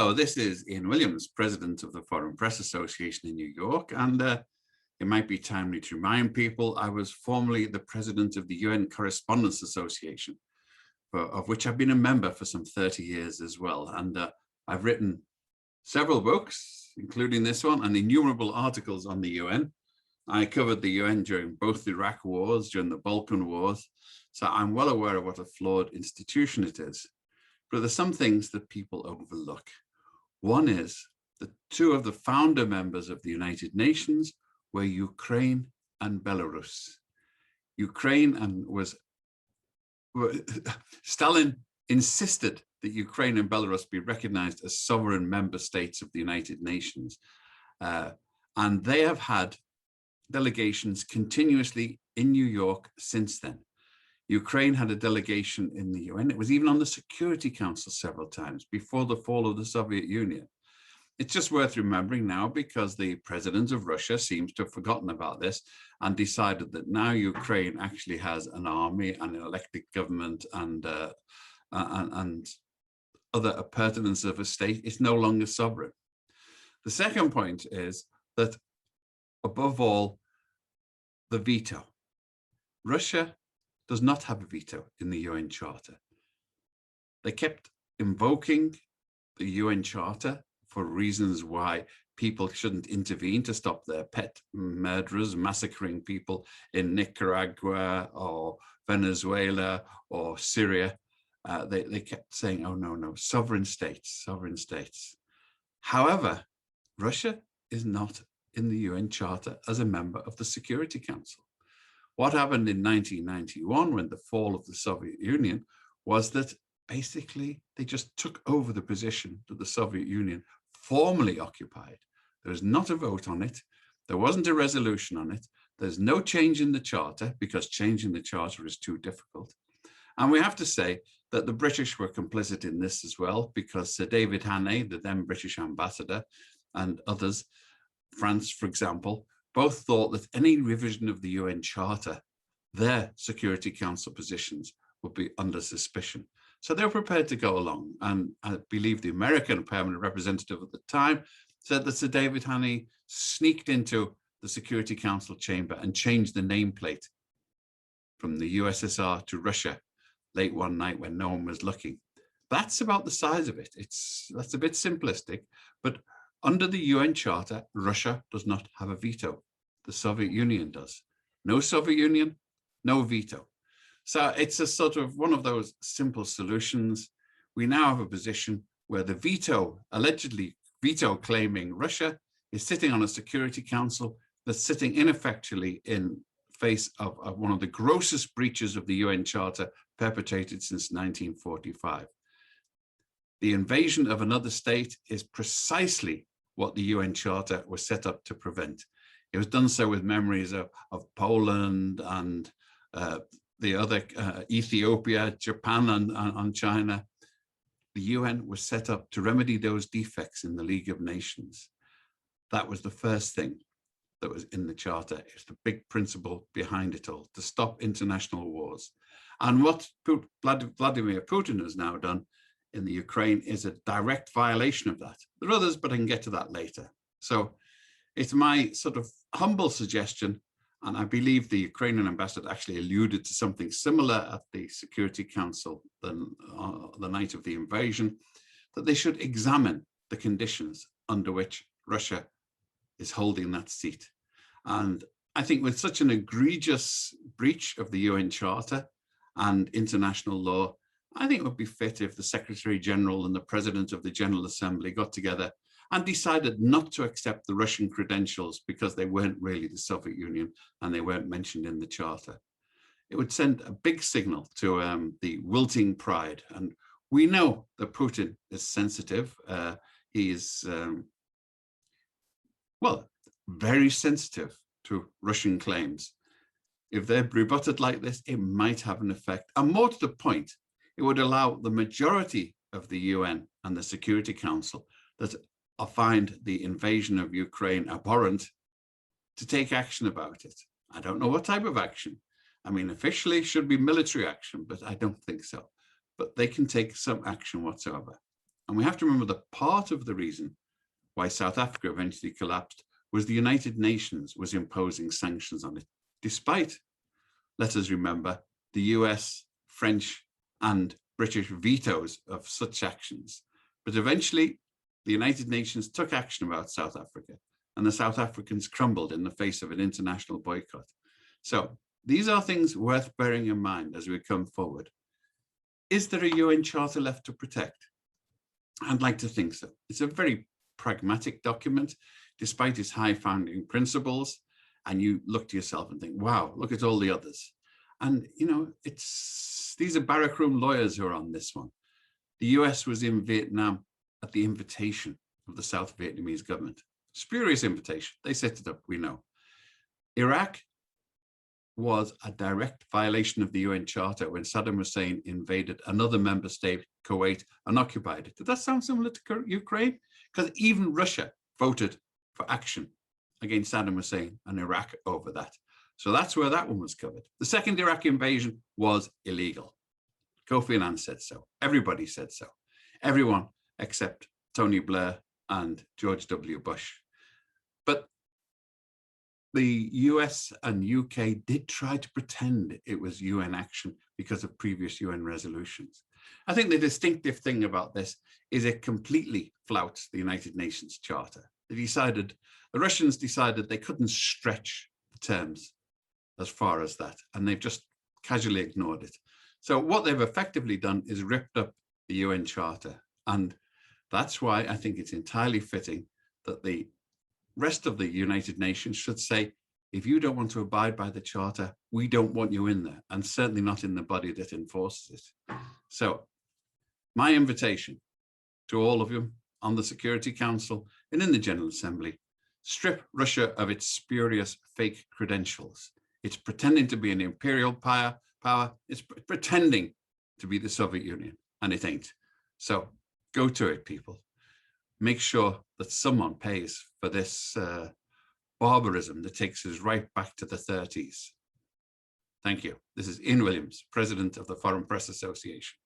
Hello, this is Ian Williams, President of the Foreign Press Association in New York, and it might be timely to remind people I was formerly the President of the UN Correspondence Association, of which I've been a member for some 30 years as well. And I've written several books, including this one, and innumerable articles on the UN. I covered the UN during both the Iraq wars, during the Balkan wars, so I'm well aware of what a flawed institution it is. But there's some things that people overlook. One is that two of the founder members of the United Nations were Ukraine and Belarus. Stalin insisted that Ukraine and Belarus be recognized as sovereign member states of the United Nations. And they have had delegations continuously in New York since then. Ukraine had a delegation in the UN. It was even on the Security Council several times before the fall of the Soviet Union. It's just worth remembering now because the president of Russia seems to have forgotten about this and decided that now Ukraine actually has an army and an elected government and other appurtenances of a state. It's no longer sovereign. The second point is that, above all, the veto. Russia does not have a veto in the UN Charter. They kept invoking the UN Charter for reasons why people shouldn't intervene to stop their pet murderers massacring people in Nicaragua or Venezuela or Syria. They kept saying, oh, no, sovereign states, sovereign states. However, Russia is not in the UN Charter as a member of the Security Council. What happened in 1991 when the fall of the Soviet Union was that basically they just took over the position that the Soviet Union formally occupied. There was not a vote on it. There wasn't a resolution on it. There's no change in the charter because changing the charter is too difficult. And we have to say that the British were complicit in this as well because Sir David Hannay, the then British ambassador, and others, France, for example, both thought that any revision of the UN Charter, their Security Council positions would be under suspicion. So they were prepared to go along. And I believe the American permanent representative at the time said that Sir David Hannay sneaked into the Security Council chamber and changed the nameplate from the USSR to Russia late one night when no one was looking. That's about the size of it. That's a bit simplistic, but under the UN Charter, Russia does not have a veto. The Soviet Union does. No Soviet Union, no veto. So it's a sort of one of those simple solutions. We now have a position where the veto, allegedly veto claiming Russia, is sitting on a Security Council that's sitting ineffectually in face of one of the grossest breaches of the UN Charter perpetrated since 1945. The invasion of another state is precisely what the UN Charter was set up to prevent. It was done so with memories of Poland and the other Ethiopia, Japan, and China. The UN was set up to remedy those defects in the League of Nations. That was the first thing that was in the Charter. It's the big principle behind it all, to stop international wars. And what Vladimir Putin has now done in the Ukraine is a direct violation of that. There are others, but I can get to that later. So it's my sort of humble suggestion, and I believe the Ukrainian ambassador actually alluded to something similar at the Security Council the night of the invasion, that they should examine the conditions under which Russia is holding that seat. And I think with such an egregious breach of the UN Charter and international law, I think it would be fit if the Secretary General and the President of the General Assembly got together and decided not to accept the Russian credentials because they weren't really the Soviet Union and they weren't mentioned in the Charter. It would send a big signal to the wilting pride. And we know that Putin is sensitive. He is, well, very sensitive to Russian claims. If they're rebutted like this, it might have an effect. And more to the point, it would allow the majority of the UN and the Security Council that find the invasion of Ukraine abhorrent to take action about it. I don't know what type of action. I mean, officially it should be military action, but I don't think so. But they can take some action whatsoever. And we have to remember that part of the reason why South Africa eventually collapsed was the United Nations was imposing sanctions on it, despite, let us remember, the US, French, and British vetoes of such actions. But eventually, the United Nations took action about South Africa, and the South Africans crumbled in the face of an international boycott. So these are things worth bearing in mind as we come forward. Is there a UN Charter left to protect? I'd like to think so. It's a very pragmatic document, despite its high founding principles. And you look to yourself and think, wow, look at all the others. And, you know, these are barrackroom lawyers who are on this one. The US was in Vietnam at the invitation of the South Vietnamese government. Spurious invitation. They set it up, we know. Iraq was a direct violation of the UN Charter when Saddam Hussein invaded another member state, Kuwait, and occupied it. Did that sound similar to Ukraine? Because even Russia voted for action against Saddam Hussein and Iraq over that. So that's where that one was covered. The second Iraq invasion was illegal. Kofi Annan said so. Everybody said so. Everyone except Tony Blair and George W. Bush. But the US and UK did try to pretend it was UN action because of previous UN resolutions. I think the distinctive thing about this is it completely flouts the United Nations Charter. The Russians decided they couldn't stretch the terms as far as that, and they've just casually ignored it. So what they've effectively done is ripped up the UN Charter. And that's why I think it's entirely fitting that the rest of the United Nations should say, if you don't want to abide by the Charter, we don't want you in there, and certainly not in the body that enforces it. So my invitation to all of you on the Security Council and in the General Assembly, strip Russia of its spurious fake credentials. It's pretending to be an imperial power. It's pretending to be the Soviet Union, and it ain't. So go to it, people. Make sure that someone pays for this barbarism that takes us right back to the 30s. Thank you. This is Ian Williams, President of the Foreign Press Association.